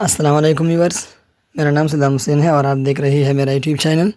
अस्सलाम वालेकुम व्यूअर्स। मेरा नाम सद्दाम हुसैन है और आप देख रहे हैं मेरा यूट्यूब चैनल।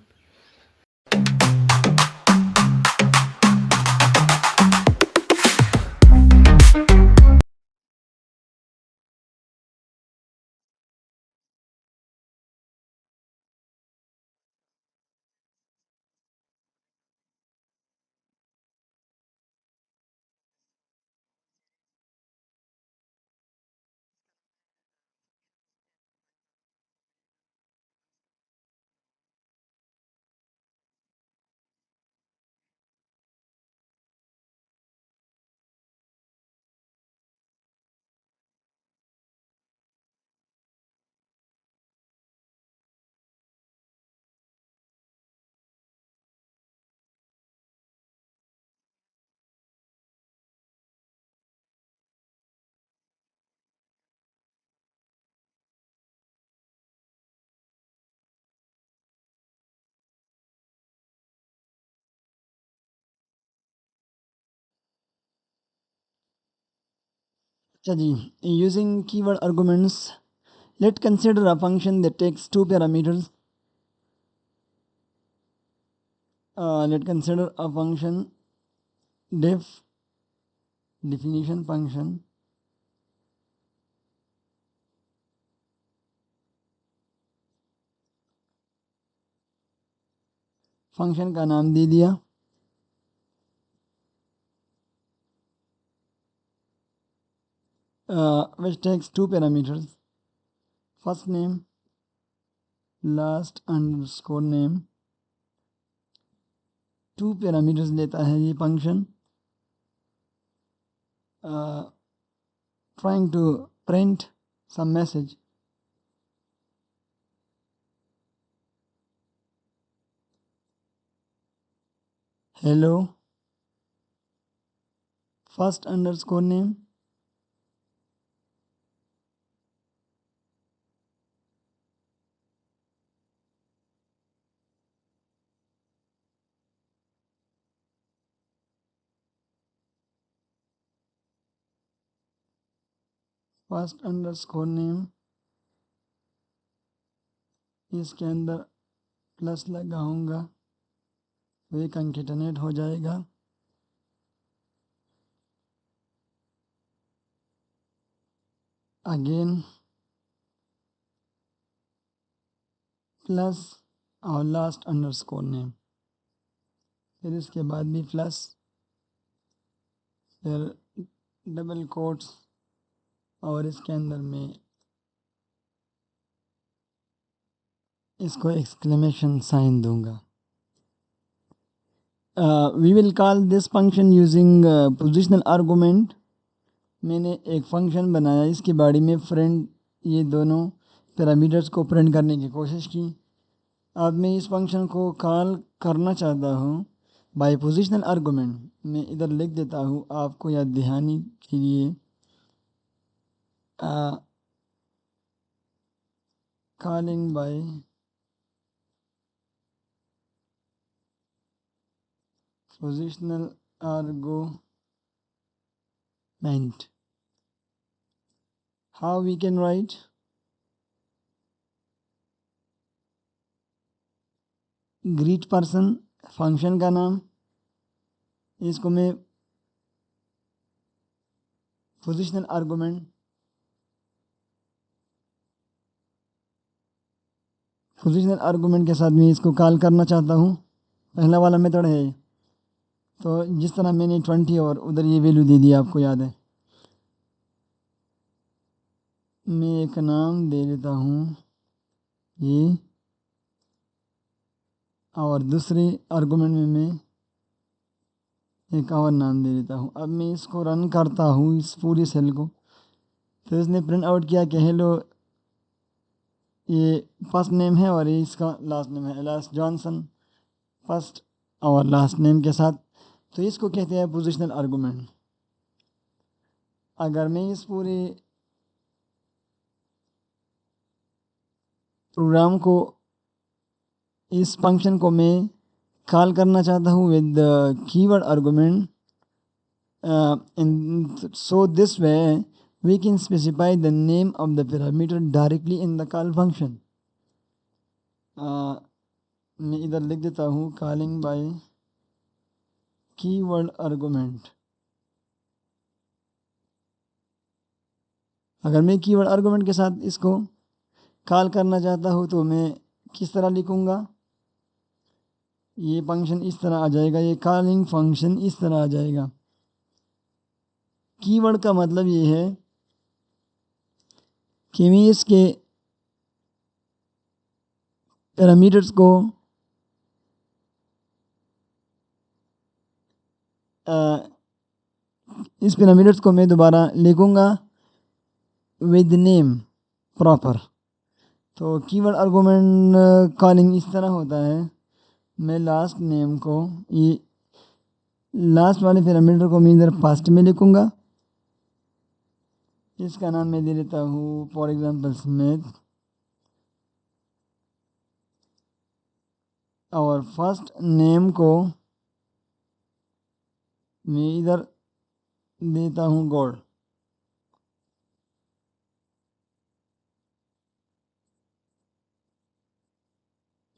अच्छा जी, using keyword arguments, let consider a function that takes two parameters. Let consider a function definition function function का नाम दे दिया। which takes two parameters, first name, last underscore name। Two parameters लेता है ये function. trying to print some message। hello first underscore name, first underscore name, इसके अंदर plus लगाऊंगा तो ये कंकेटनेट हो जाएगा। अगेन प्लस और लास्ट अंडरस्कोर नेम, फिर इसके बाद भी प्लस, फिर डबल कोट्स और इसके अंदर में इसको एक्सक्लेमेशन साइन दूंगा। We will call this function using positional argument. मैंने एक फंक्शन बनाया, इसके बारे में फ्रेंड ये दोनों पैरामीटर्स को प्रिंट करने की कोशिश की। अब मैं इस फंक्शन को कॉल करना चाहता हूँ बाय पोजिशनल आर्गूमेंट। मैं इधर लिख देता हूँ आपको याद दहानी के लिए। Calling by positional argument. How we can write, greet person function का नाम, इसको मैं पोजिशनल आर्गूमेंट के साथ मैं इसको कॉल करना चाहता हूँ। पहला वाला मेथड है, तो जिस तरह मैंने 20 और उधर ये वैल्यू दे दी आपको याद है। मैं एक नाम दे देता हूँ ये, और दूसरी आर्गूमेंट में मैं एक और नाम दे देता हूँ। अब मैं इसको रन करता हूँ इस पूरी सेल को, तो इसने प्रिंट आउट किया कि हेलो, ये फर्स्ट नेम है और ये इसका लास्ट नेम है, एलास जॉनसन, फर्स्ट और लास्ट नेम के साथ। तो इसको कहते हैं पोजिशनल आर्गूमेंट। अगर मैं इस पूरे प्रोग्राम को, इस फंक्शन को मैं कॉल करना चाहता हूँ with keyword argument, in so this way we can specify the name of the parameter directly in the call function. मैं इधर लिख देता हूँ calling by keyword argument. अगर मैं कीवर्ड आर्गुमेंट के साथ इसको कॉल करना चाहता हूँ तो मैं किस तरह लिखूँगा, ये फंक्शन इस तरह आ जाएगा, ये कॉलिंग फंक्शन इस तरह आ जाएगा. कीवर्ड का मतलब ये है कि मैं इसके पैरामीटर्स को इस पैरामीटर्स को मैं दोबारा लिखूँगा विद नेम प्रॉपर. तो कीवर्ड आर्गुमेंट कॉलिंग इस तरह होता है, मैं लास्ट नेम को, ये लास्ट वाले पैरामीटर को मैं इधर पास्ट में लिखूँगा. इसका नाम मैं दे देता हूँ फॉर एग्जांपल स्मिथ, और फर्स्ट नेम को मैं इधर देता हूँ gold.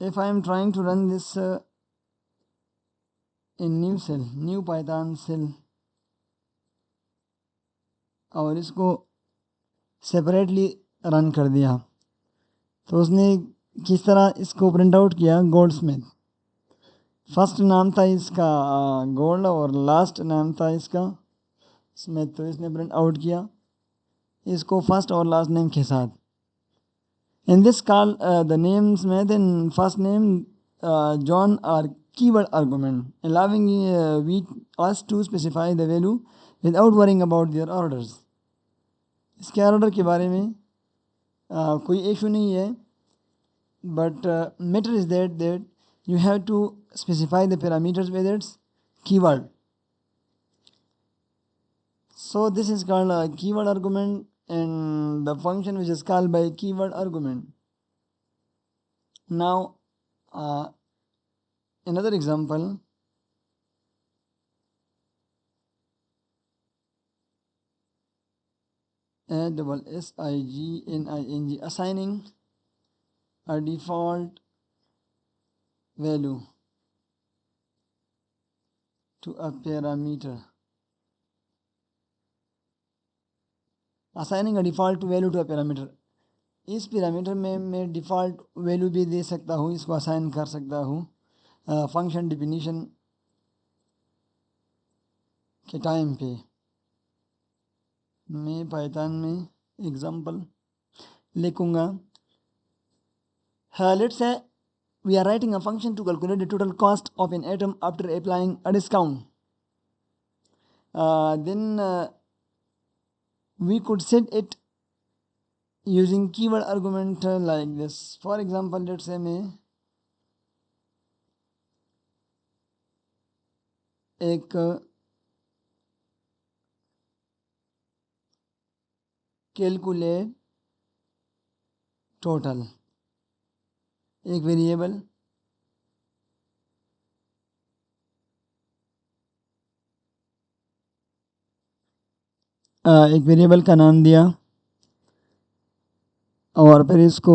If I am trying to run this in new Python cell, और इसको सेपरेटली रन कर दिया, तो उसने किस तरह इसको प्रिंट आउट किया, गोल्ड स्मिथ. फर्स्ट नाम था इसका गोल्ड और लास्ट नाम था इसका स्मिथ, तो इसने प्रिंट आउट किया इसको फर्स्ट और लास्ट नेम के साथ. In this call, the name Smith and first name John are keyword argument, allowing us to specify the value without worrying about their orders. इसके ऑर्डर के बारे में कोई इशू नहीं है, but matter is that you have to specify the parameters with its keyword. So this is called a keyword argument, and the function which is called by keyword argument. Now another example, assigning, assigning a default value to a parameter. Assigning a default value to a parameter, इस parameter में मैं default value भी दे सकता हूँ, इसको assign कर सकता हूँ फंक्शन डिफिनीशन के टाइम पे. मैं पाइथन में एग्जांपल लिखूँगा. Let's say we are writing a function to calculate the total cost of an item after applying a discount. Then we could set it using keyword argument like this. For example, let's say मैं एक calculate total, एक variable का नाम दिया और फिर इसको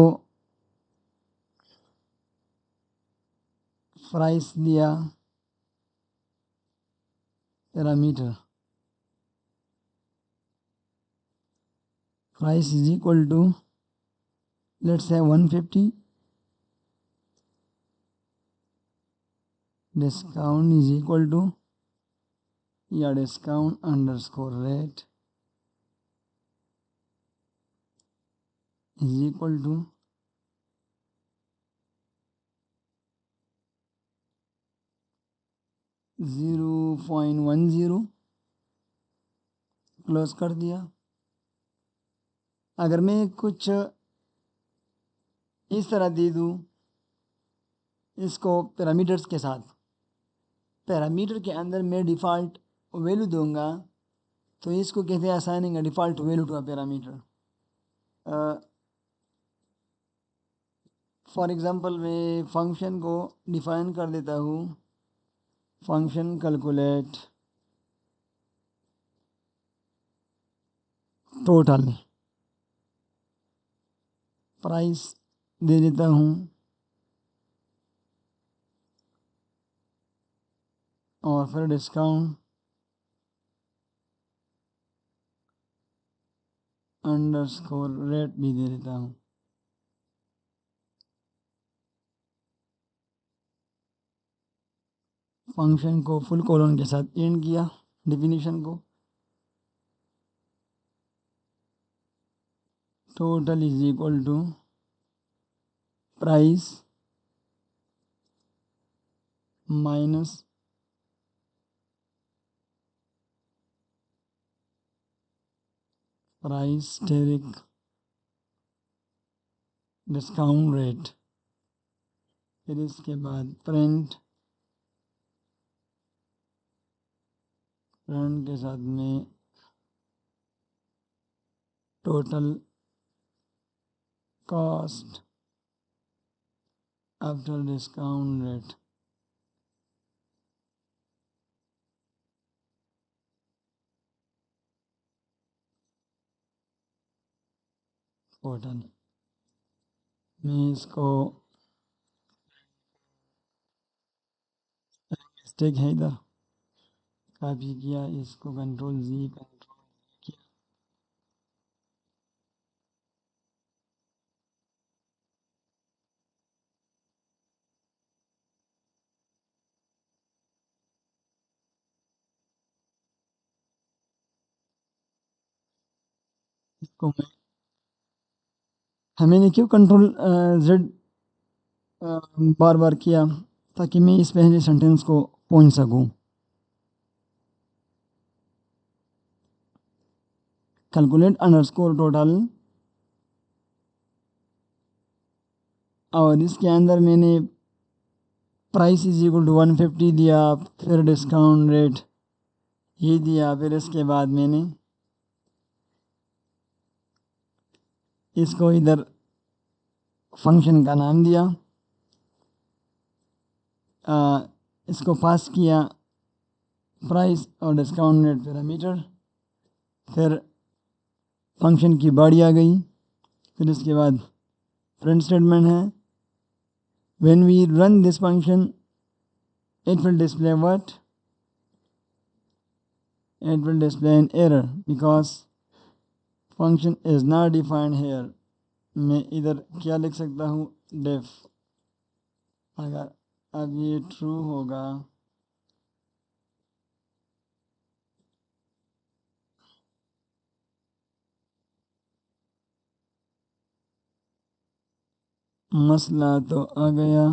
price दिया parameter. Price is equal to let's say 150, discount is equal to या discount underscore rate is equal to 0.10, close कर दिया. अगर मैं कुछ इस तरह दे दूँ इसको पैरामीटर्स के साथ, पैरामीटर के अंदर मैं डिफ़ॉल्ट वैल्यू दूंगा, तो इसको कहते हैं assigning a default value to a parameter. For example मैं फंक्शन को डिफ़ाइन कर देता हूँ, फंक्शन कैलकुलेट टोटल प्राइस दे देता हूँ और फिर डिस्काउंट अंडरस्कोर रेट भी दे देता हूँ। फंक्शन को फुल कोलन के साथ एंड किया डेफिनेशन को। Total is equal to price minus price asterisk discount rate. फिर इसके बाद प्रिंट के साथ में total cost after discount rate. Total मैं इसको मिस्टेक है इधर कॉपी किया, इसको कंट्रोल जी किया। इसको मैंने क्यों कंट्रोल जेड बार बार किया, ताकि मैं इस पहले सेंटेंस को पहुंच सकूं। कैलकुलेट अंडरस्कोर टोटल, और इसके अंदर मैंने प्राइस इज इक्वल टू 150 दिया, फिर डिस्काउंट रेट ये दिया, फिर इसके बाद मैंने इसको इधर फंक्शन का नाम दिया, इसको पास किया प्राइस और डिस्काउंट रेट पैरामीटर। फिर फंक्शन की बॉडी आ गई। फिर इसके बाद प्रिंट स्टेटमेंट है, when we run this function it will display what, it will display an error because function is not defined here. मैं इधर क्या लिख सकता हूँ, डेफ। अगर अब ये ट्रू होगा मसला तो आ गया।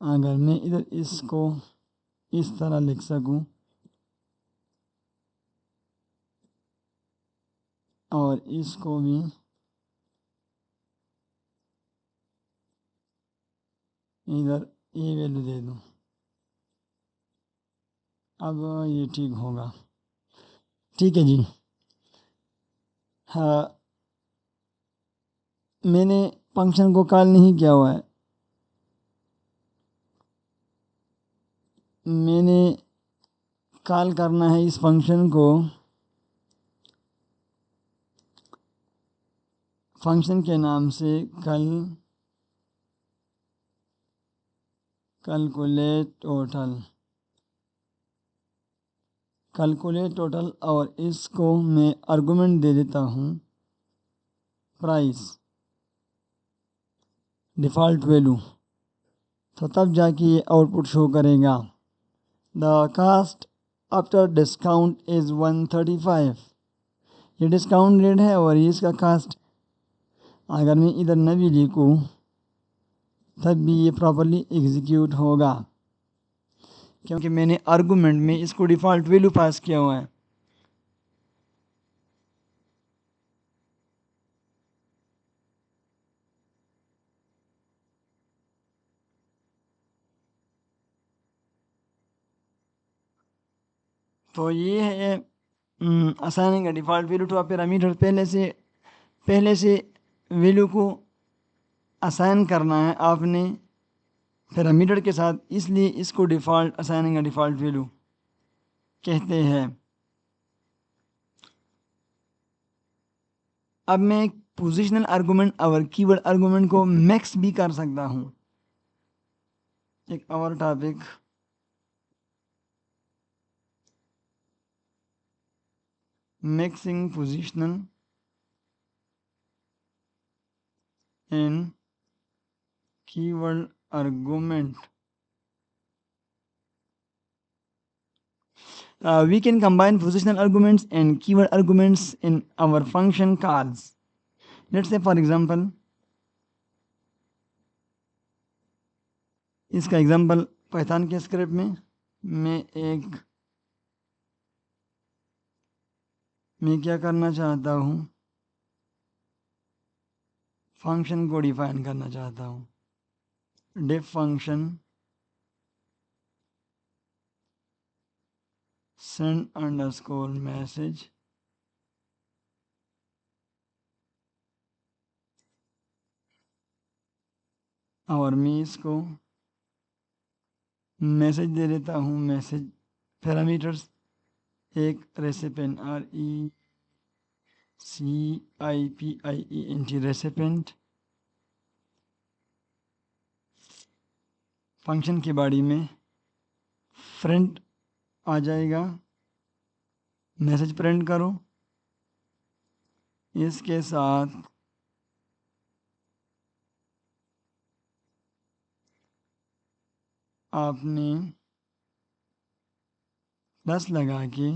अगर मैं इधर इसको इस तरह लिख सकूं और इसको भी इधर ए वैल्यू दे दूं, अब ये ठीक होगा। ठीक है जी। हाँ, मैंने फंक्शन को कॉल नहीं किया हुआ है, मैंने कॉल करना है इस फंक्शन को फंक्शन के नाम से कैलकुलेट टोटल, और इसको मैं आर्गुमेंट दे देता हूँ प्राइस डिफ़ॉल्ट वैल्यू, तो तब जाके ये आउटपुट शो करेगा। The cost after discount is 135। ये डिस्काउंट रेट है और ये इसका कास्ट। अगर मैं इधर न भी लिखूँ तब भी ये प्रॉपरली एग्जीक्यूट होगा, क्योंकि मैंने आर्गुमेंट में इसको डिफ़ॉल्ट वैल्यू पास किया हुआ है। तो ये है असाइनिंग का default value to a parameter. पहले से वैल्यू को असाइन करना है आपने पैरामीटर के साथ, इसलिए इसको डिफ़ॉल्ट असाइनिंग का डिफ़ॉल्ट वैल्यू। कहते हैं। अब मैं पोजिशनल आर्गूमेंट और कीवर्ड आर्गूमेंट को मैक्स भी कर सकता हूँ। एक और topic, maxing positional and keyword argument. We can combine positional arguments and keyword arguments in our function calls. Let's say for example, इसका एग्जाम्पल पाइथन के स्क्रिप्ट में मैं क्या करना चाहता हूँ, फंक्शन को डिफाइन करना चाहता हूँ। डिफ फंक्शन सेंड अंडरस्कोर मैसेज और मैं इसको मैसेज दे देता हूँ। मैसेज पैरामीटर्स एक रेसिपेंट RECIPIENT रेसिपेंट। फंक्शन की बॉडी में प्रिंट आ जाएगा, मैसेज प्रिंट करो। इसके साथ आपने प्लस लगा के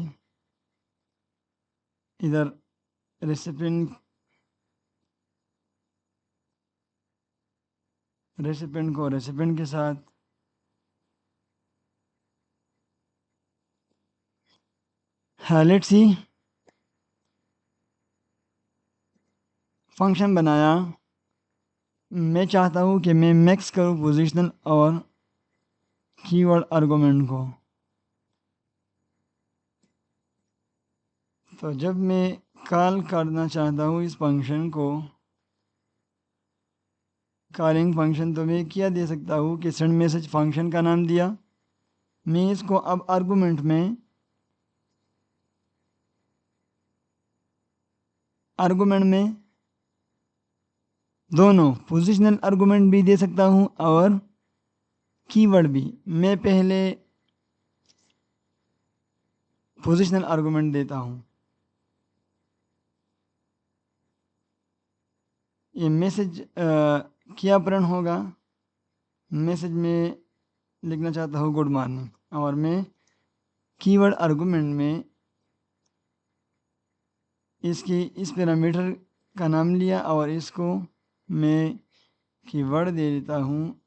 इधर रेसिपेंट को रेसिपेंट के साथ लेट्स सी फंक्शन बनाया। मैं चाहता हूँ कि मैं मैक्स करूँ पोजिशनल और कीवर्ड आर्गुमेंट को। तो जब मैं कॉल करना चाहता हूँ इस फंक्शन को, कॉलिंग फंक्शन, तो मैं क्या दे सकता हूँ कि सेंड मैसेज फंक्शन का नाम दिया। मैं इसको अब आर्गुमेंट में दोनों पोजिशनल आर्गुमेंट भी दे सकता हूँ और कीवर्ड भी। मैं पहले पोजिशनल आर्गुमेंट देता हूँ। ये मैसेज क्या प्रिंट होगा, मैसेज में लिखना चाहता हूँ गुड मॉर्निंग, और मैं कीवर्ड आर्गुमेंट में इस पैरामीटर का नाम लिया और इसको मैं कीवर्ड दे देता हूँ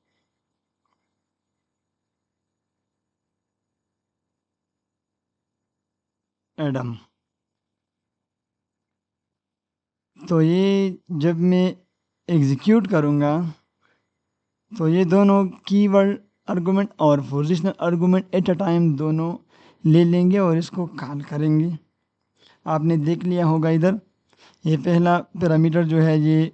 एडम। तो ये जब मैं एग्जीक्यूट करूँगा तो ये दोनों कीवर्ड आर्गुमेंट और positional argument at a time दोनों ले लेंगे और इसको कॉल करेंगे। आपने देख लिया होगा इधर ये पहला पैरामीटर जो है ये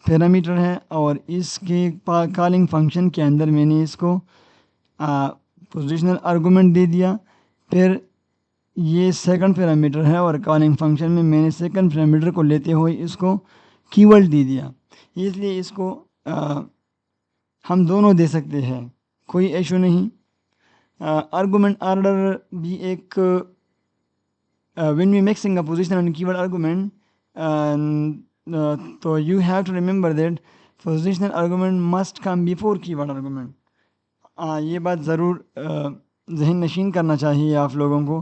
पैरामीटर है और इसके कॉलिंग फंक्शन के अंदर मैंने इसको पोजिशनल आर्गुमेंट दे दिया। फिर ये सेकंड पैरामीटर है और कॉलिंग फंक्शन में मैंने सेकंड पैरामीटर को लेते हुए इसको कीवर्ड दे दिया। इसलिए इसको हम दोनों दे सकते हैं, कोई इशू नहीं। आर्गुमेंट ऑर्डर भी एक when we mixing a position and keyword argument, so you have to remember that positional argument must come before keyword argument. ये बात ज़रूर जहन नशीन करना चाहिए आप लोगों को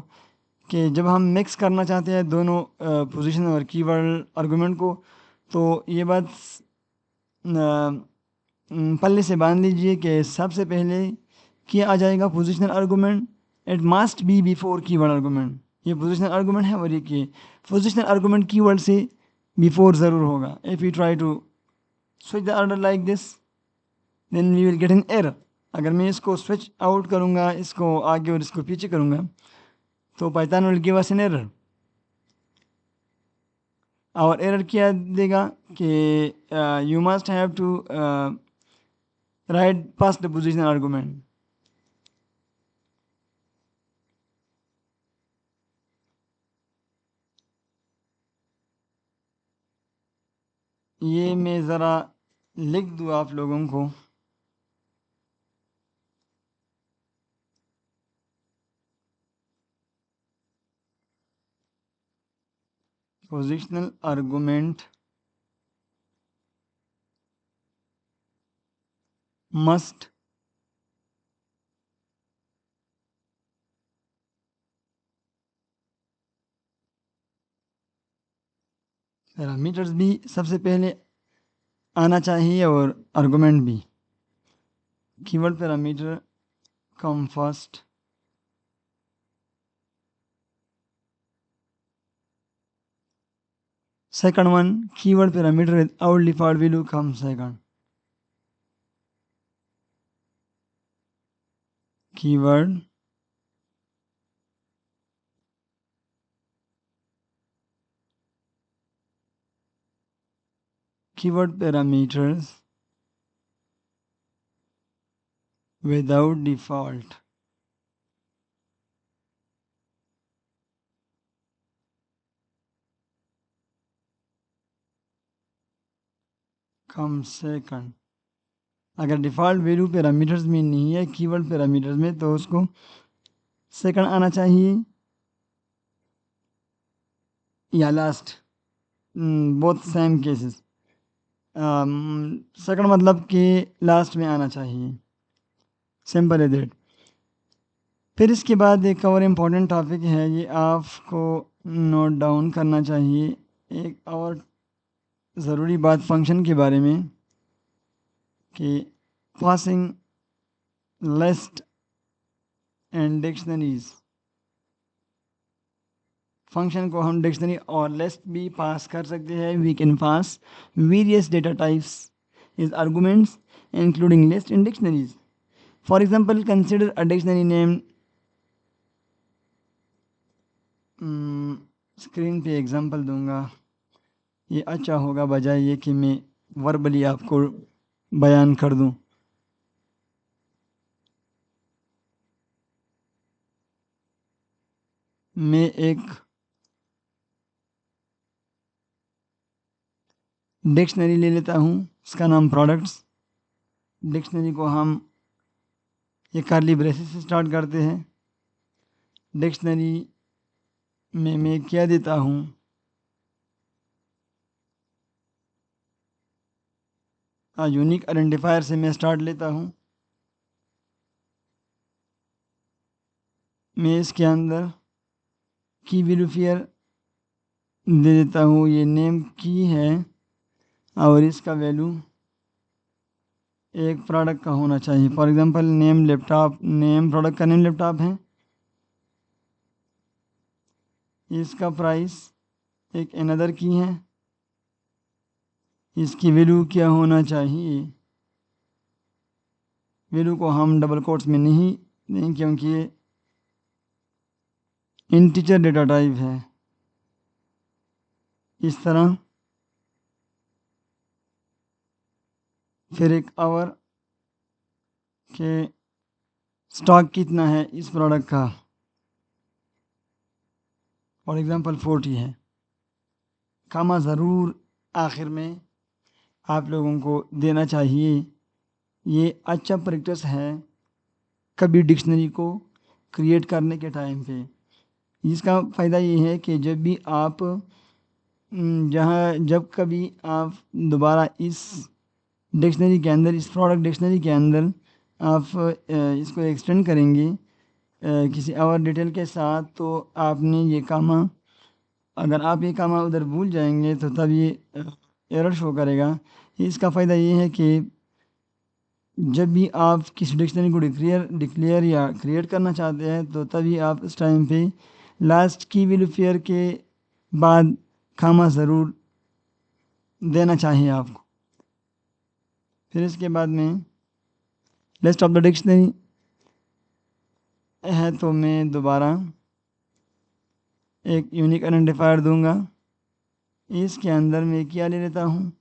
कि जब हम मिक्स करना चाहते हैं दोनों पोजीशन और कीवर्ड आर्गुमेंट को, तो ये बात पल्ले से बांध लीजिए कि सबसे पहले क्या आ जाएगा positional argument, it must be before keyword argument. ये पोजीशनल आर्गुमेंट है और ये पोजीशनल आर्गुमेंट कीवर्ड से बिफोर ज़रूर होगा। If you try to switch the order like this then we will get an error. अगर मैं इसको स्विच आउट करूँगा, इसको आगे और इसको पीछे करूँगा, तो Python will give us an error. और एरर क्या देगा कि you must have to write past the positional argument. ये मैं ज़रा लिख दूँ आप लोगों को। पोजिशनल आर्गुमेंट मस्ट पैरामीटर्स भी सबसे पहले आना चाहिए और आर्गुमेंट भी। Keyword parameter come first, second one keyword parameter with our default value comes second. Keyword parameters without default comes second. अगर डिफ़ॉल्ट वैल्यू पैरामीटर्स में नहीं है कीवर्ड पैरामीटर्स में, तो उसको सेकंड आना चाहिए या last, both same cases. Second मतलब कि लास्ट में आना चाहिए, सिंपल है दैट। फिर इसके बाद एक और इम्पोर्टेंट टॉपिक है, ये आपको नोट डाउन करना चाहिए। एक और ज़रूरी बात फंक्शन के बारे में कि passing list and dictionaries, function को हम डिक्शनरी और लिस्ट भी पास कर सकते हैं। We can pass various data types is arguments including list in dictionaries. For example consider a dictionary name, screen पे एग्जांपल दूंगा, ये अच्छा होगा बजाय ये कि मैं वर्बली आपको बयान कर दूं। मैं एक डिक्शनरी ले लेता हूँ, इसका नाम प्रोडक्ट्स। डिक्शनरी को हम ये कर्ली ब्रेसेस से स्टार्ट करते हैं। डिक्शनरी में मैं क्या देता हूँ, यूनिक आइडेंटिफायर से मैं स्टार्ट लेता हूँ। मैं इसके अंदर की वेरिफायर दे देता हूँ, ये नेम की है और इसका वैल्यू एक प्रोडक्ट का होना चाहिए। For example name laptop, name product का नेम लैपटॉप है, इसका प्राइस एक अनदर की है, इसकी वैल्यू क्या होना चाहिए। वैल्यू को हम डबल कोट्स में नहीं दें क्योंकि ये इंटीजर डेटा टाइप है। इस तरह फिर एक आवर के स्टॉक कितना है इस प्रोडक्ट का, फॉर एग्जांपल 40 है। कामा ज़रूर आखिर में आप लोगों को देना चाहिए। ये अच्छा प्रैक्टिस है कभी डिक्शनरी को क्रिएट करने के टाइम पे। इसका फ़ायदा ये है कि जब भी आप जब कभी आप दोबारा इस डिक्शनरी के अंदर, इस प्रोडक्ट डिक्शनरी के अंदर आप इसको एक्सटेंड करेंगे किसी और डिटेल के साथ, तो आपने ये कामा, अगर आप ये कामा उधर भूल जाएंगे तो तब ये एरर शो करेगा। इसका फ़ायदा ये है कि जब भी आप किसी डिक्शनरी को डिक्लेयर या क्रिएट करना चाहते हैं तो तभी आप इस टाइम पे लास्ट की वेरिफायर के बाद कामा ज़रूर देना चाहिए आपको। फिर इसके बाद में लिस्ट ऑफ द डिक्शनरी है, तो मैं दोबारा एक यूनिक आइडेंटिफायर दूंगा। इसके अंदर मैं क्या ले लेता हूँ,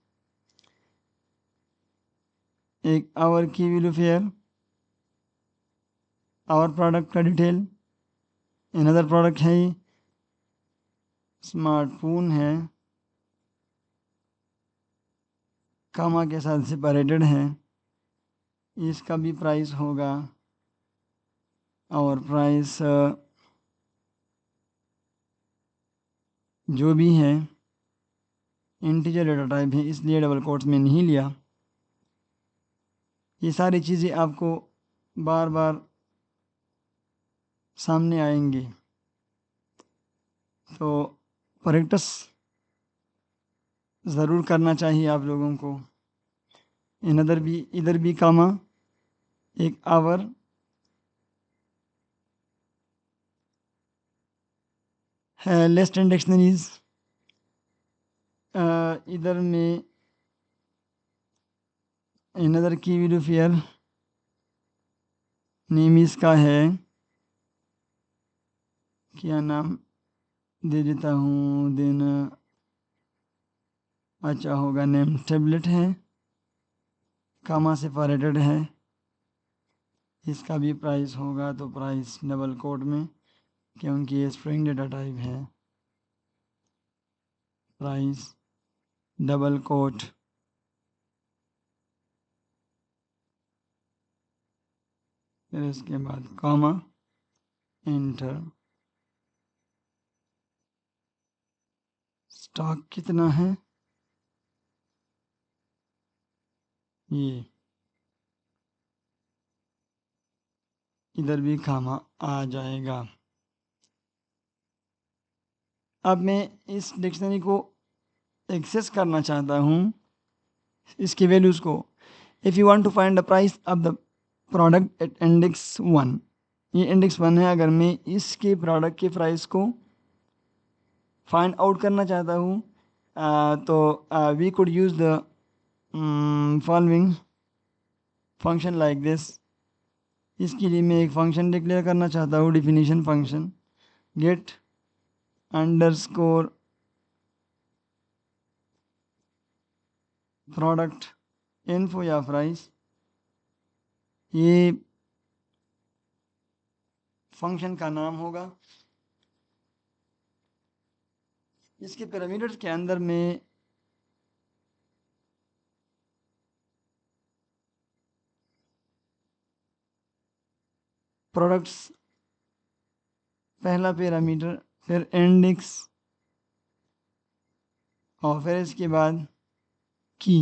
एक आवर की वेरिफायर, आवर प्रोडक्ट का डिटेल, अनदर प्रोडक्ट है, स्मार्टफोन है, कामा के साथ सेपरेटेड है, इसका भी प्राइस होगा। और प्राइस जो भी है इंटीजर डेटा टाइप है, इसलिए डबल कोट्स में नहीं लिया। ये सारी चीज़ें आपको बार बार सामने आएंगी, तो प्रैक्टिस ज़रूर करना चाहिए आप लोगों को। इधर भी कामा एक आवर है, लिस्ट एंड डिक्शनरीज। इधर में अनदर की वेलफेयर नेम इसका है, क्या नाम दे देता हूँ, देना अच्छा होगा। नेम टेबलेट है, कामा सेपरेटेड है, इसका भी प्राइस होगा। तो प्राइस डबल कोट में, क्योंकि ये स्प्रिंग डेटा टाइप है। प्राइस डबल कोट, फिर इसके बाद कामा, एंटर। स्टॉक कितना है, ये इधर भी कामा आ जाएगा। अब मैं इस डिक्शनरी को एक्सेस करना चाहता हूँ, इसके वैल्यूज़ को। If you want to find the price of the product at index 1, ये इंडेक्स 1 है। अगर मैं इसके प्रोडक्ट के प्राइस को फाइंड आउट करना चाहता हूँ, तो we could use the following function like this. इसके लिए मैं एक फंक्शन डिक्लेयर करना चाहता हूँ, definition function, get underscore product info या प्राइस। ये फंक्शन का नाम होगा। इसके पैरामीटर्स के अंदर में प्रोडक्ट्स पहला पैरामीटर, फिर इंडेक्स, और फिर इसके बाद की,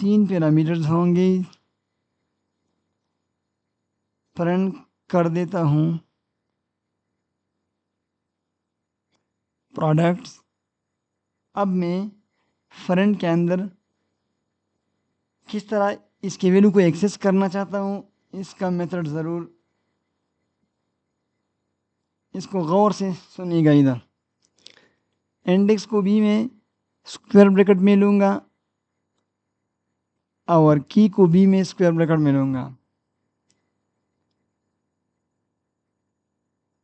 3 पैरामीटर्स होंगे। प्रिंट कर देता हूँ प्रोडक्ट्स। अब मैं फ्रंट के अंदर किस तरह इसके वैल्यू को एक्सेस करना चाहता हूँ, इसका मेथड ज़रूर इसको गौर से सुनिएगा। इधर इंडेक्स को भी मैं स्क्वायर ब्रैकेट में लूँगा और की को भी मैं स्क्वायर ब्रैकेट में लूँगा।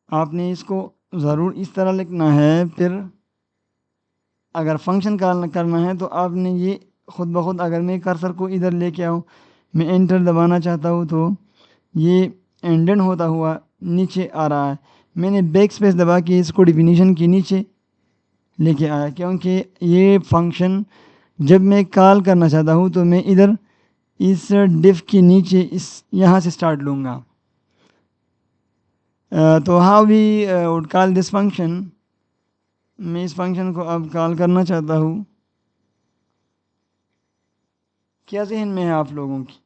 आपने इसको ज़रूर इस तरह लिखना है। फिर अगर फंक्शन कॉल करना है तो आपने ये खुद ब खुद, अगर मैं कर्सर को इधर लेके आऊँ, मैं एंटर दबाना चाहता हूँ, तो ये एंडेड होता हुआ नीचे आ रहा है। मैंने बैक स्पेस दबा के इसको डिफिनीशन के नीचे लेके आया, क्योंकि ये फंक्शन जब मैं कॉल करना चाहता हूँ तो मैं इधर इस डिफ के नीचे इस यहाँ से स्टार्ट लूँगा। तो how we would call this function. मैं इस फंक्शन को अब कॉल करना चाहता हूँ। क्या जहन में है आप लोगों की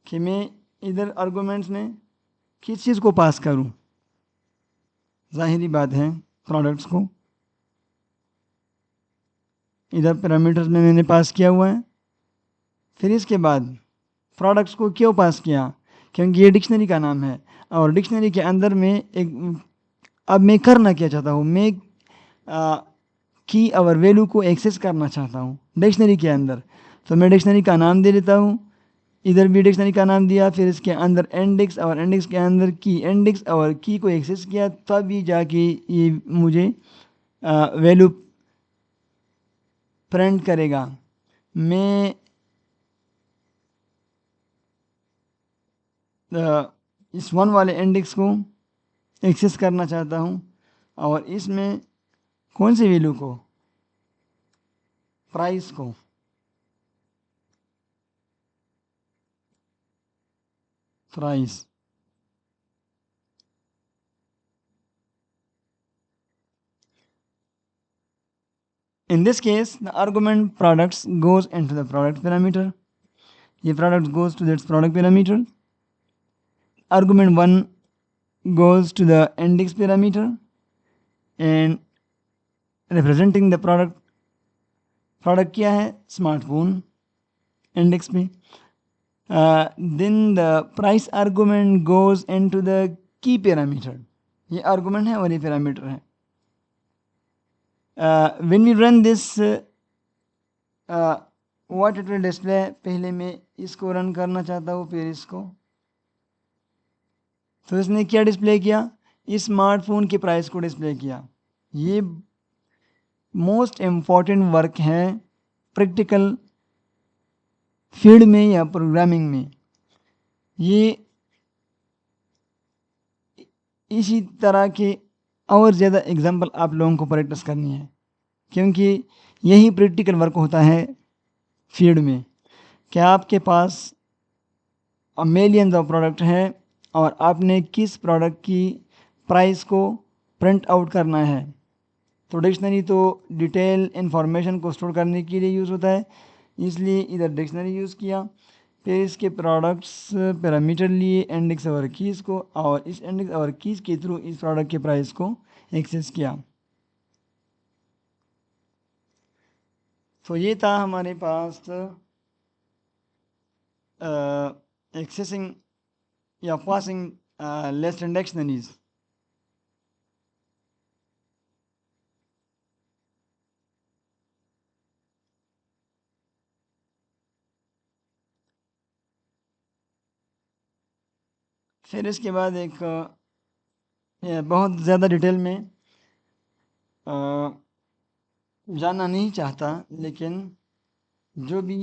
कि मैं इधर आर्गुमेंट्स में किस चीज़ को पास करूँ? ज़ाहिरी बात है, प्रोडक्ट्स को। इधर पैरामीटर्स में मैंने पास किया हुआ है। फिर इसके बाद प्रोडक्ट्स को क्यों पास किया? क्योंकि ये डिक्शनरी का नाम है, और डिक्शनरी के अंदर में एक, अब मैं करना क्या चाहता हूँ, मैं की और वैल्यू को एक्सेस करना चाहता हूँ डिक्शनरी के अंदर। तो मैं डिक्शनरी का नाम दे देता हूँ, इधर भी डिक्शनरी का नाम दिया, फिर इसके अंदर इंडेक्स, और इंडेक्स के अंदर की। इंडेक्स और की को एक्सेस किया, तभी जाके ये मुझे वैल्यू प्रिंट करेगा। मैं इस 1 वाले इंडेक्स को एक्सेस करना चाहता हूँ, और इसमें कौन सी वैल्यू को, प्राइस को price in this case the argument products goes into the product parameter. ये product goes to its product parameter. Argument 1 goes to the index parameter and representing the product क्या है स्मार्टफोन इंडेक्स पे. then the price argument goes into the key parameter. ये argument है और ये parameter है. when we run this what it will display. पहले मैं इसको रन करना चाहता हूँ फिर इसको. तो इसने क्या डिस्प्ले किया स्मार्टफोन के प्राइस को डिस्प्ले किया. ये मोस्ट इम्पॉर्टेंट वर्क है प्रैक्टिकल फील्ड में या प्रोग्रामिंग में. ये इसी तरह के और ज़्यादा एग्जांपल आप लोगों को प्रैक्टिस करनी है क्योंकि यही प्रैक्टिकल वर्क होता है फील्ड में. क्या आपके पास मिलियंस ऑफ प्रोडक्ट हैं और आपने किस प्रोडक्ट की प्राइस को प्रिंट आउट करना है. तो डिक्शनरी तो डिटेल इंफॉर्मेशन को स्टोर करने के लिए यूज़ होता है इसलिए इधर डिक्शनरी यूज़ किया. फिर इसके प्रोडक्ट्स पैरामीटर लिए इंडेक्स और कीज़ को और इस इंडेक्स और कीज़ के थ्रू इस प्रोडक्ट के प्राइस को एक्सेस किया. तो ये था हमारे पास एक्सेसिंग या पासिंग लिस्ट एंड डिक्शनरीज. फिर इसके बाद एक बहुत ज़्यादा डिटेल में जानना नहीं चाहता लेकिन जो भी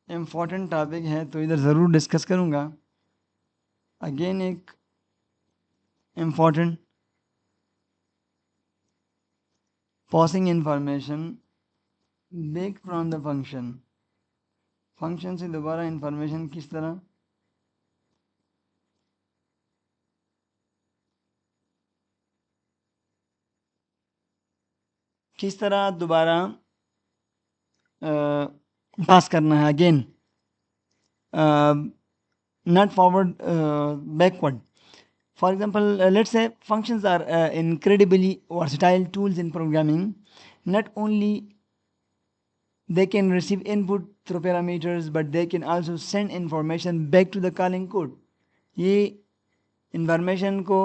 इम्पोर्टेंट टॉपिक है तो इधर ज़रूर डिस्कस करूँगा. अगेन एक important passing information back from the function. Function से दोबारा इंफॉर्मेशन किस तरह दोबारा पास करना है. Again not forward backward. For example, let's say functions are incredibly versatile tools in programming. Not only they can receive input through parameters but they can also send information back to the calling code. ये information को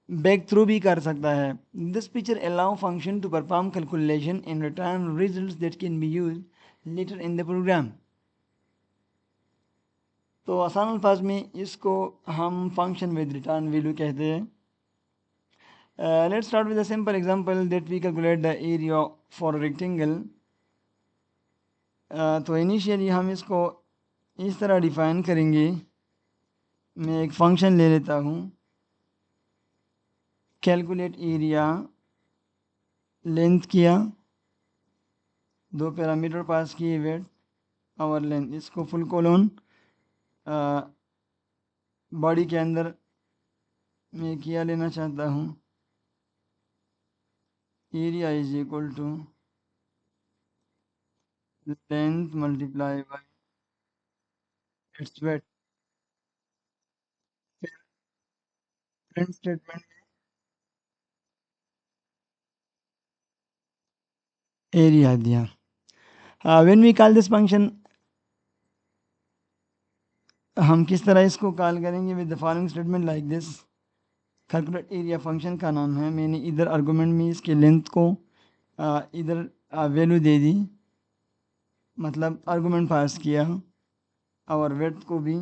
back through भी कर सकता है. This feature allow function to perform calculation and return results that can be used later in the program. तो आसान अल्फाज में इसको हम फंक्शन विद रिटर्न वैल्यू कहते हैं. Let's start with a simple example that we calculate the area for rectangle. तो initially हम इसको इस तरह डिफाइन करेंगे. मैं एक फंक्शन ले लेता हूँ कैलकुलेट एरिया. लेंथ किया, दो पैरामीटर पास किए विड्थ और लेंथ. इसको फुल कोलोन बॉडी के अंदर मैं किया लेना चाहता हूँ. Area is equal to length multiply by its width. Print statement area दिया. When we call this function हम किस तरह इसको कॉल करेंगे with the following statement like this. Calculate area function का नाम है. मैंने इधर आर्गुमेंट में इसके लेंथ को इधर वैल्यू दे दी मतलब आर्गुमेंट पास किया और विड्थ को भी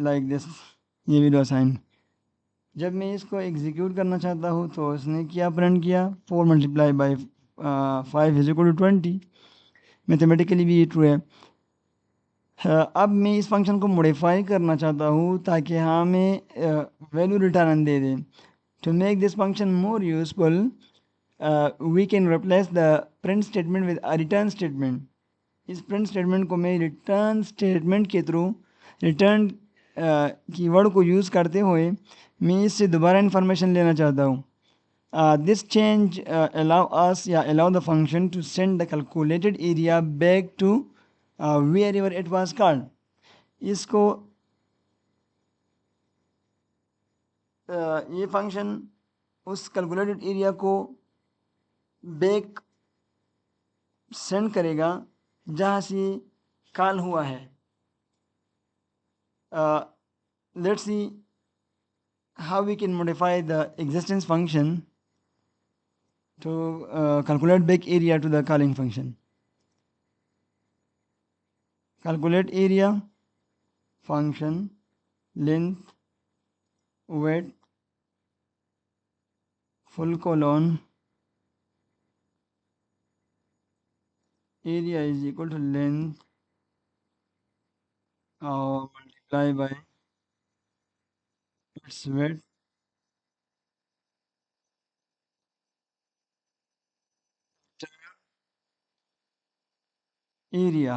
लाइक दिस ये वैल्यू असाइन. जब मैं इसको एग्जीक्यूट करना चाहता हूँ तो इसने क्या प्रिंट किया 4 multiply by 5 is equal to 20. Mathematically भी ये ट्रू है. अब मैं इस फंक्शन को मॉडिफाई करना चाहता हूँ ताकि हमें वैल्यू रिटर्न दे दे. To make this function more useful we can replace the print statement with a return statement. इस print statement को मैं return statement के through return कीवर्ड को यूज़ करते हुए मैं इससे दोबारा information लेना चाहता हूँ. This change allow the function to send the calculated area back to wherever it was called. इसको ये फंक्शन उस कैलकुलेटेड एरिया को बैक सेंड करेगा जहाँ से कॉल हुआ है. Let's see how we can modify the existence function to calculate back area to the calling function. Calculate area function length weight full colon area is equal to length multiply by its weight area.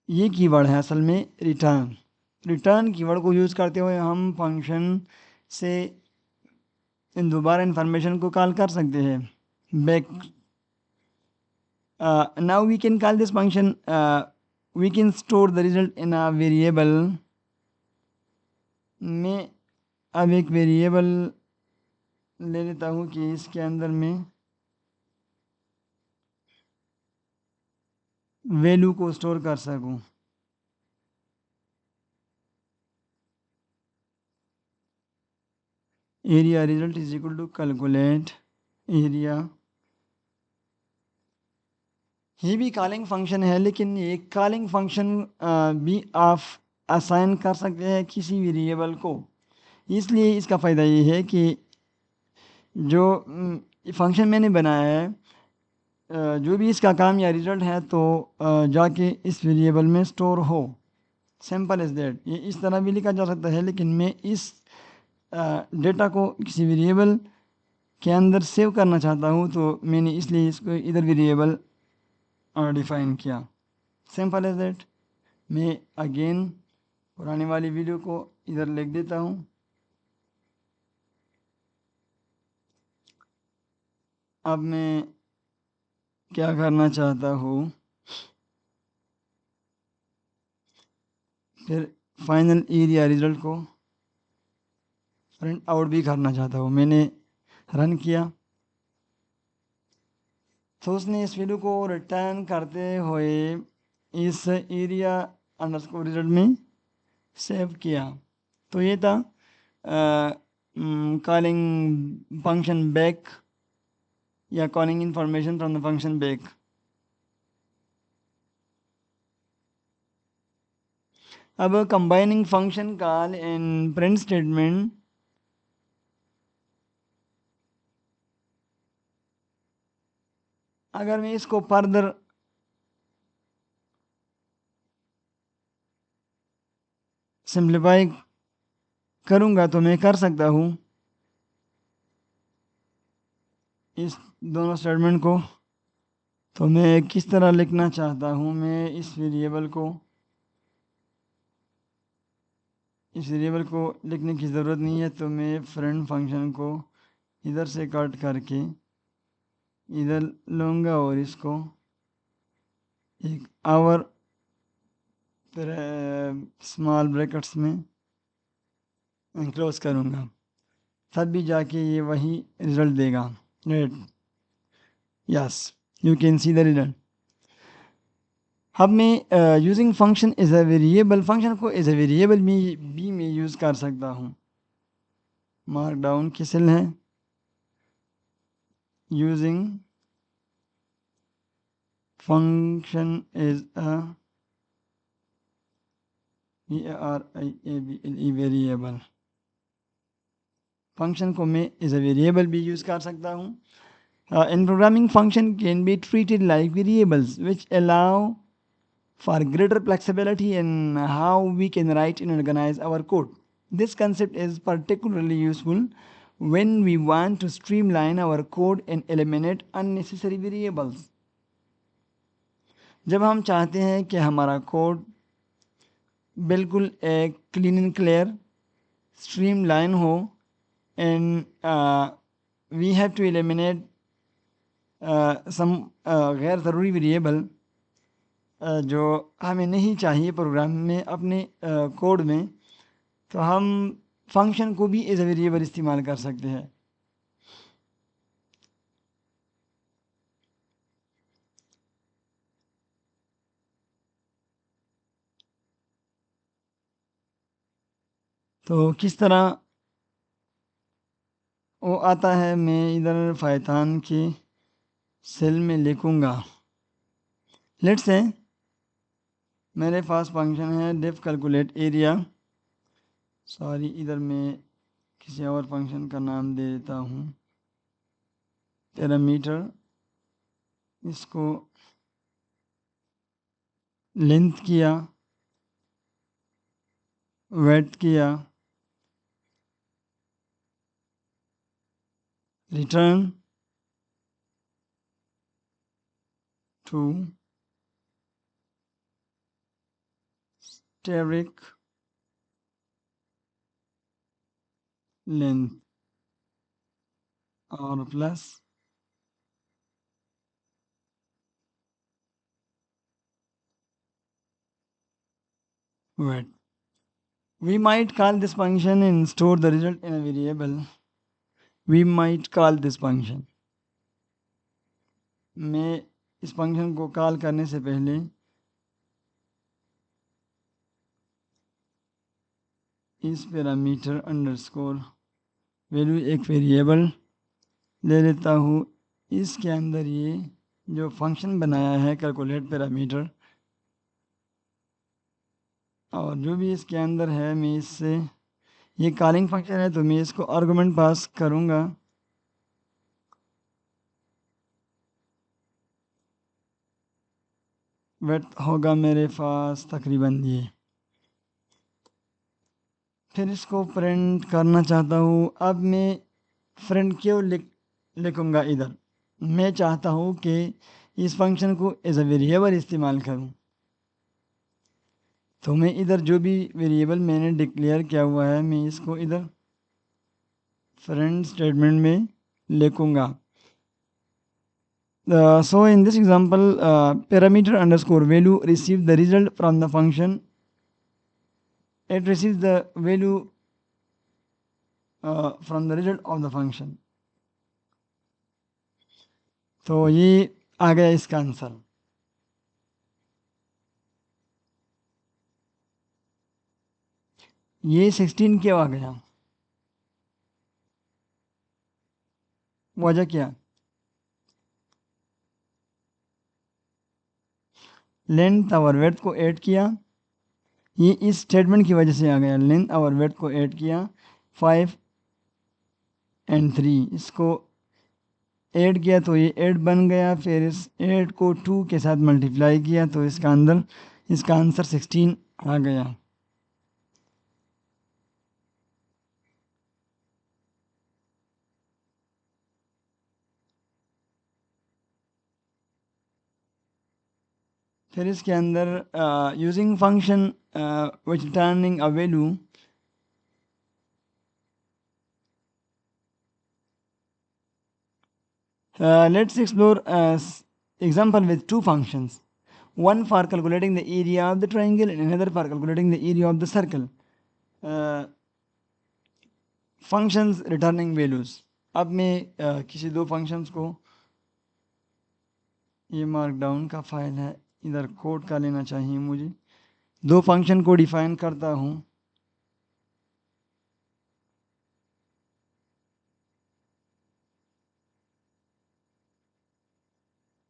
ये keyword है असल में return keyword को use करते हुए हम function से इन दोबारा इन्फॉर्मेशन को कॉल कर सकते हैं back. Now we can call this function we can store the result in a variable. मैं अब एक वेरिएबल ले लेता हूँ कि इसके अंदर में वैल्यू को स्टोर कर सकूं. Area result is equal to calculate area. ये भी कॉलिंग फंक्शन है लेकिन ये कॉलिंग फंक्शन भी आप असाइन कर सकते हैं किसी वेरिएबल को. इसलिए इसका फ़ायदा ये है कि जो फंक्शन मैंने बनाया है जो भी इसका काम या रिजल्ट है तो जाके इस वेरिएबल में स्टोर हो. Simple is that. ये इस तरह भी लिखा जा सकता है लेकिन मैं इस डेटा को किसी वेरिएबल के अंदर सेव करना चाहता हूँ तो मैंने इसलिए इसको इधर वेरिएबल डिफ़ाइन किया. Simple is that. मैं अगेन पुरानी वाली वीडियो को इधर लिख देता हूँ. अब मैं क्या करना चाहता हूँ फिर फाइनल एरिया रिजल्ट को प्रिंट आउट भी करना चाहता हूँ. मैंने रन किया तो उसने इस वीडियो को रिटर्न करते हुए इस एरिया अंडरस्कोर रिजल्ट में सेव किया. तो ये था कॉलिंग फंक्शन बैक या calling information from the function back. अब combining function call in print statement. अगर मैं इसको फर्दर सिंप्लीफाई करूँगा तो मैं कर सकता हूँ इस दोनों स्टेटमेंट को. तो मैं किस तरह लिखना चाहता हूँ मैं इस वेरिएबल को लिखने की ज़रूरत नहीं है. तो मैं फ्रेंड फंक्शन को इधर से कट करके इधर लूँगा और इसको एक आवर स्मॉल ब्रैकेट्स में एनक्लोज करूँगा. तब भी जाके ये वही रिज़ल्ट देगा. Right. Yes you can see the result. अब मैं using function as a variable function को एज अ वेरिएबल भी मैं यूज़ कर सकता हूँ. मार्क डाउन की सेल है using function as a variable. Function को मैं एज अ वेरिएबल भी यूज़ कर सकता हूँ. In programming, function can be treated like variables, which allow for greater flexibility in how we can write and organize our code. This concept is particularly useful when we want to streamline our code and eliminate unnecessary variables. जब हम चाहते हैं कि हमारा code बिल्कुल एक clean and clear streamline हो and we have to eliminate some गैर ज़रूरी वेरिएबल जो हमें नहीं चाहिए प्रोग्राम में अपने कोड में, तो हम फंक्शन को भी एज ए वेरिएबल इस्तेमाल कर सकते हैं. तो किस तरह वो आता है, मैं इधर पाइथन के सेल में लिखूँगा. लेट्स से मेरे पास फंक्शन है डिफ कैलकुलेट एरिया. सॉरी, इधर मैं किसी और फंक्शन का नाम दे देता हूँ, पैरामीटर. इसको लेंथ किया, वेट किया, रिटर्न टू स्टैटिक लेंथ और plus weight. We might call this function and store the result in a variable. We might call this function. मैं इस फंक्शन को कॉल करने से पहले इस पैरामीटर अंडरस्कोर वैल्यू एक वेरिएबल ले लेता हूँ. इसके अंदर ये जो फंक्शन बनाया है कैलकुलेट पैरामीटर, और जो भी इसके अंदर है, मैं इससे, ये कॉलिंग फंक्शन है तो मैं इसको आर्गुमेंट पास करूँगा. वेट होगा मेरे पास तकरीबन ये. फिर इसको प्रिंट करना चाहता हूँ. अब मैं प्रिंट क्यों लिखूँगा इधर, मैं चाहता हूँ कि इस फंक्शन को एज अ वेरिएबल इस्तेमाल करूँ. तो मैं इधर जो भी वेरिएबल मैंने डिक्लेयर किया हुआ है, मैं इसको इधर प्रिंट स्टेटमेंट में लिखूँगा. So in this example, parameter underscore value receive the result from the function. It receives the value from the result of the function. तो ये आ गया इसका आंसर. ये 16 क्यों आ गया, वजह क्या? लेंथ और वेट को ऐड किया, ये इस स्टेटमेंट की वजह से आ गया. लेंथ और वेट को ऐड किया, 5 और 3 इसको ऐड किया तो ये 8 बन गया. फिर इस 8 को 2 के साथ मल्टीप्लाई किया तो इसका आंसर 16 आ गया. फिर इसके अंदर using function which returning a value, let's explore example with two functions, one for calculating the area of the triangle and another for calculating the area of the circle. Functions returning values. अब मैं किसी दो functions को, ये markdown का file है, इधर code का लेना चाहिए मुझे. दो फंक्शन को डिफाइन करता हूँ.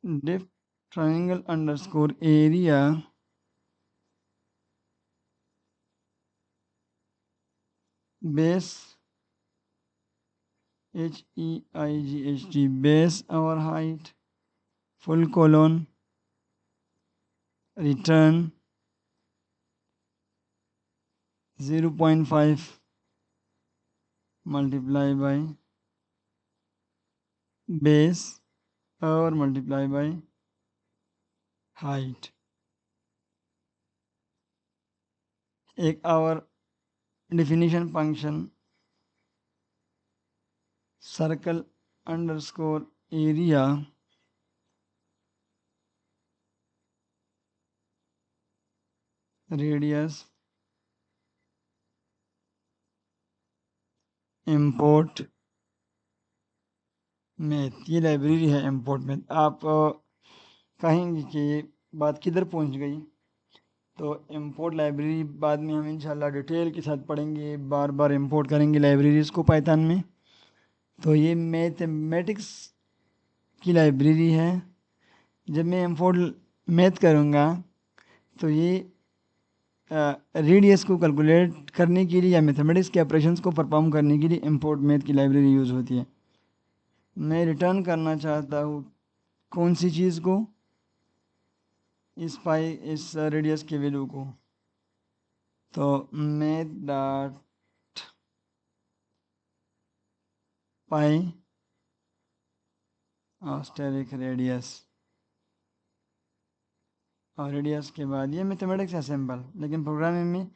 Def triangle underscore area base HEIGHT base our height full colon return 0.5 multiply by base और मल्टीप्लाई बाय हाइट। एक और definition function circle underscore area radius import math. ये लाइब्रेरी है इंपोर्ट मैथ। आप कहेंगे कि ये बात किधर पहुंच गई, तो इंपोर्ट लाइब्रेरी बाद में हम इंशाल्लाह डिटेल के साथ पढ़ेंगे, बार बार इंपोर्ट करेंगे लाइब्रेरीज को पाइथन में। तो ये मैथमेटिक्स की लाइब्रेरी है। जब मैं इंपोर्ट मैथ करूँगा तो ये रेडियस को कैलकुलेट करने के लिए या मैथमेटिक्स के ऑपरेशंस को परफॉर्म करने के लिए इंपोर्ट मैथ की लाइब्रेरी यूज़ होती है। मैं रिटर्न करना चाहता हूँ कौन सी चीज़ को, इस रेडियस के वैल्यू को। तो मैथ डॉट पाई ऑस्टेरिक रेडियस, और रेडियस के बाद ये मैथमेटिक्स है सिंपल, लेकिन प्रोग्रामिंग में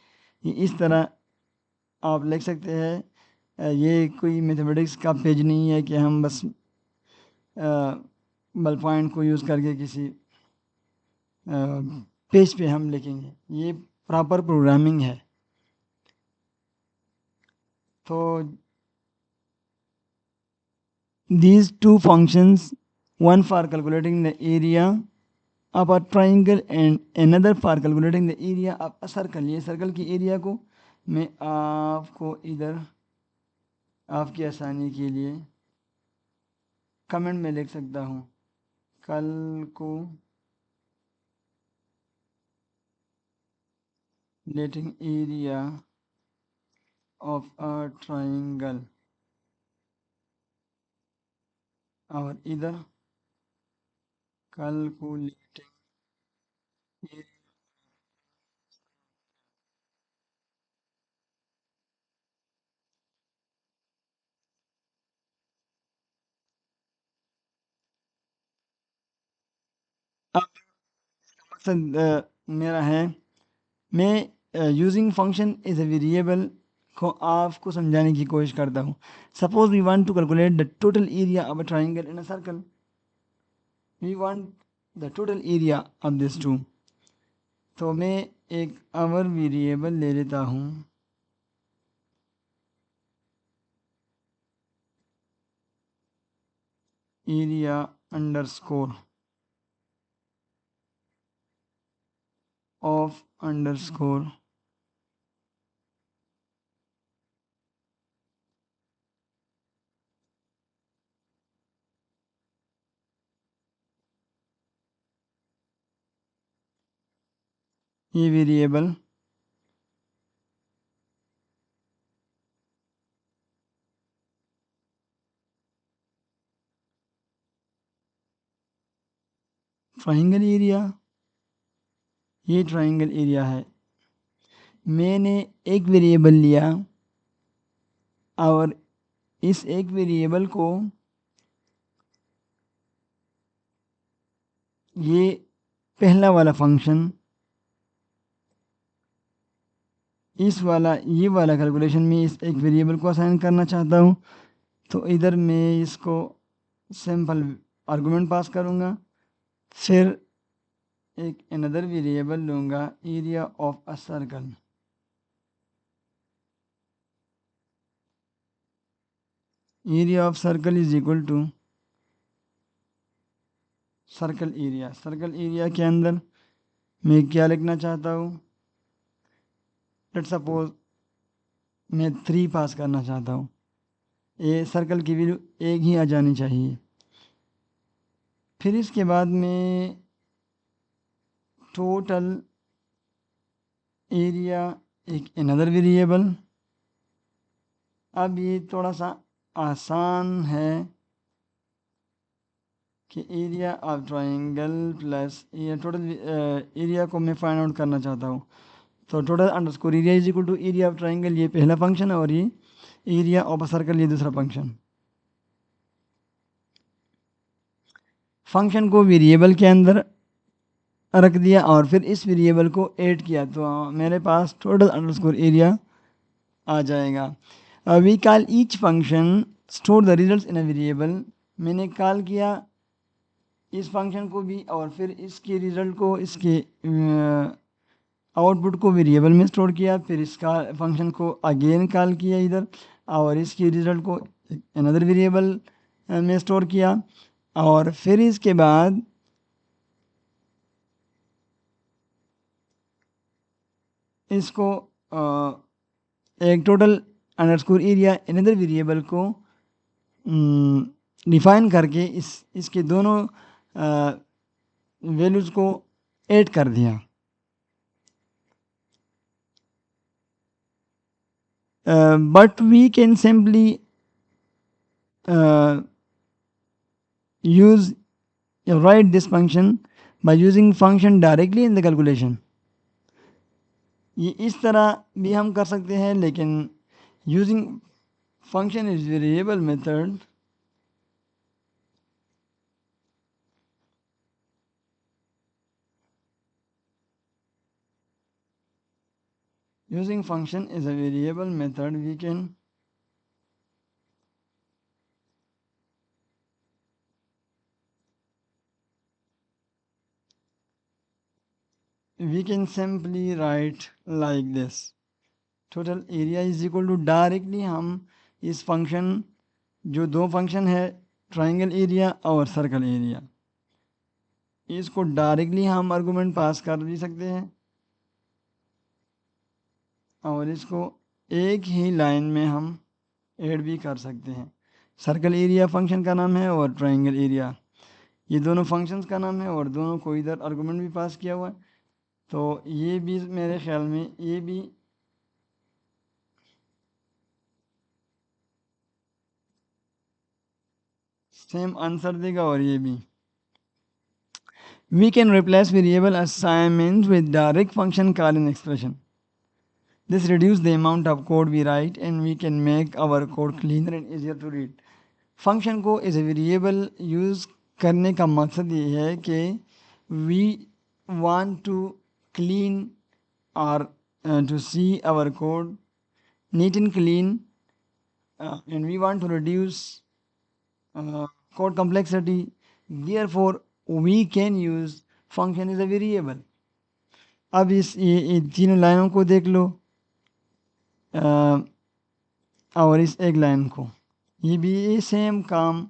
ये इस तरह आप लिख सकते हैं। ये कोई मैथमेटिक्स का पेज नहीं है कि हम बस बल पॉइंट को यूज़ करके किसी पेज पे हम लिखेंगे। ये प्रॉपर प्रोग्रामिंग है। तो these two functions, one for calculating the area of a triangle and another for calculating the area of a circle। ये सर्कल की एरिया को मैं आपको इधर आपकी आसानी के लिए कमेंट में लिख सकता हूँ। Calculating area of a triangle, और इधर कैलकुलेटिंग मकसद मेरा है, मैं using function is a variable को आपको समझाने की कोशिश करता हूँ। Suppose we want to calculate the total area of a triangle in a circle. We want the total area of this two. तो मैं एक और वेरिएबल ले लेता हूँ, एरिया अंडरस्कोर ऑफ अंडरस्कोर ये वेरिएबल ट्राइंगल एरिया, ये ट्राइंगल एरिया है। मैंने एक वेरिएबल लिया और इस एक वेरिएबल को ये पहला वाला फंक्शन ये वाला कैलकुलेशन में इस एक वेरिएबल को असाइन करना चाहता हूँ। तो इधर मैं इसको सिंपल आर्गुमेंट पास करूँगा, फिर एक अनदर वेरिएबल लूँगा area of a circle. Area of circle is equal to circle area. Circle area के अंदर मैं क्या लिखना चाहता हूँ, लेट्स सपोज मैं 3 पास करना चाहता हूँ। ये सर्कल की वैल्यू एक ही आ जानी चाहिए। फिर इसके बाद में टोटल एरिया एक अनदर वेरिएबल। अब ये थोड़ा सा आसान है कि एरिया ऑफ ट्राइंगल प्लस ये टोटल एरिया को मैं फाइंड आउट करना चाहता हूँ। तो total underscore area is equal to area of triangle, ये पहला फंक्शन है, और ये एरिया ऑफ अ सर्कल ये दूसरा फंक्शन। फंक्शन को वेरिएबल के अंदर रख दिया और फिर इस वेरिएबल को ऐड किया तो मेरे पास टोटल अंडरस्कोर एरिया आ जाएगा। We call each function store the results in a variable. मैंने कॉल किया इस फंक्शन को भी और फिर इसके रिजल्ट को इसके आउटपुट को वेरिएबल में स्टोर किया, फिर इसका फंक्शन को अगेन कॉल किया इधर और इसके रिजल्ट को अनदर वेरिएबल में स्टोर किया और फिर इसके बाद इसको एक total underscore area another variable को डिफाइन करके इसके दोनों वैल्यूज़ को ऐड कर दिया। But we can simply use write this function by using function directly in the calculation। ये इस तरह भी हम कर सकते हैं, लेकिन using function is variable method using function is a variable method we can simply write like this। Total area is equal to directly हम इस फंक्शन जो दो फंक्शन है ट्राइंगल एरिया और सर्कल एरिया, इसको डायरेक्टली हम आर्गूमेंट पास कर भी सकते हैं और इसको एक ही लाइन में हम ऐड भी कर सकते हैं। सर्कल एरिया फंक्शन का नाम है और ट्राइंगल एरिया ये दोनों फंक्शंस का नाम है और दोनों को इधर आर्गूमेंट भी पास किया हुआ है। तो ये भी मेरे ख्याल में ये भी सेम आंसर देगा और ये भी। We can replace variable assignments with direct function call in expression। This reduces the amount of code we write and we can make our code cleaner and easier to read। Function को as a variable use करने का मकसद ये है कि we want to clean और to see our code neat and clean and we want to reduce code complexity, therefore we can use function as a variable। अब ये तीनों लाइनों को देख लो और इस एक लाइन को, ये भी ये सेम काम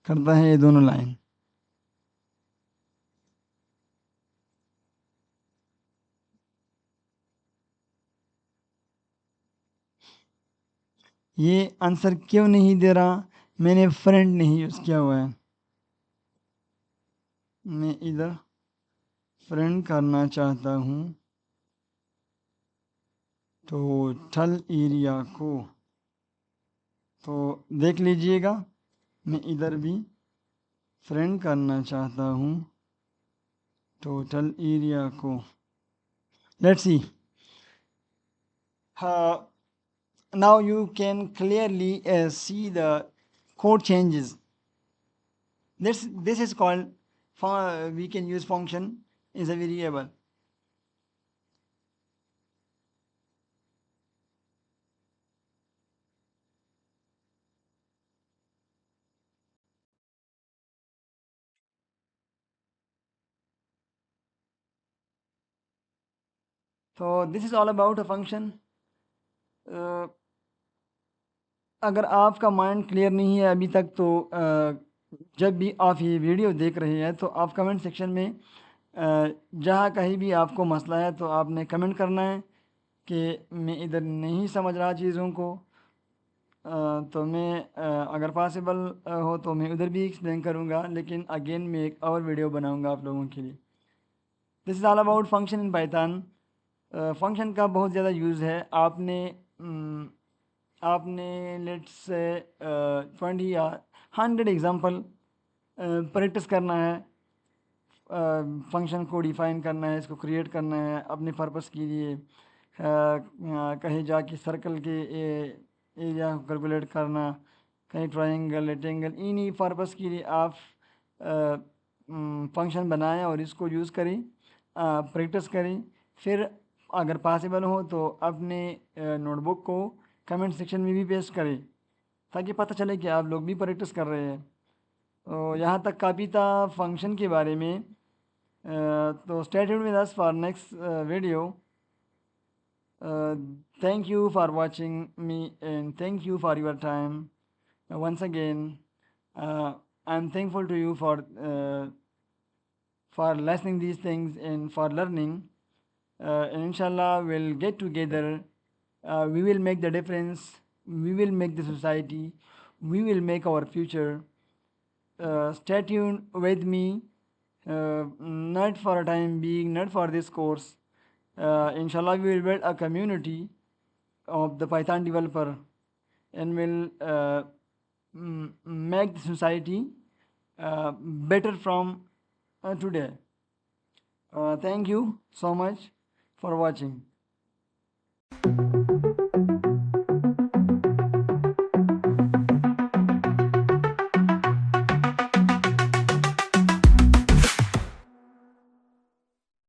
करता है ये दोनों लाइन। ये आंसर क्यों नहीं दे रहा, मैंने फ्रेंड नहीं यूज़ किया हुआ है। मैं इधर फ्रेंड करना चाहता हूँ टोटल एरिया को, तो देख लीजिएगा मैं इधर भी फ्रेंड करना चाहता हूँ टोटल एरिया को। Let's see, now you can clearly see the code changes। This is called we can use function is a variable। तो this is all about a function. अगर आपका माइंड क्लियर नहीं है अभी तक तो जब भी आप ये वीडियो देख रहे हैं तो आप कमेंट सेक्शन में जहाँ कहीं भी आपको मसला है तो आपने कमेंट करना है कि मैं इधर नहीं समझ रहा चीज़ों को। तो मैं अगर पॉसिबल हो तो मैं उधर भी एक्सप्लेन करूँगा, लेकिन अगेन मैं एक और वीडियो बनाऊँगा आप लोगों के लिए। This is all about function in Python. Function का बहुत ज़्यादा यूज़ है। आपने लेट्स से 20 या 100 एग्ज़ाम्पल प्रैक्टिस करना है, फंक्शन को डिफ़ाइन करना है, इसको क्रिएट करना है अपने पर्पस के लिए। कहीं जाके सर्कल के एरिया को कैलकुलेट करना, कहीं ट्रायंगल रेक्टेंगल, इन्हीं पर्पस के लिए आप फंक्शन बनाएं और इसको यूज़ करें, प्रैक्टिस करें। फिर अगर पॉसिबल हो तो अपने नोटबुक को कमेंट सेक्शन में भी पेस्ट करें ताकि पता चले कि आप लोग भी प्रैक्टिस कर रहे हैं। तो यहाँ तक काफ़ी था फंक्शन के बारे में। तो stay tuned with us for next video. Thank you for watching me and thank you for your time. Once again, I'm thankful to you for listening these things and for learning. And inshallah, we'll get together. We will make the difference. We will make the society. We will make our future. Stay tuned with me, not for a time being, not for this course. Inshallah, we will build a community of the Python developer and will make the society better from today. Thank you so much for watching.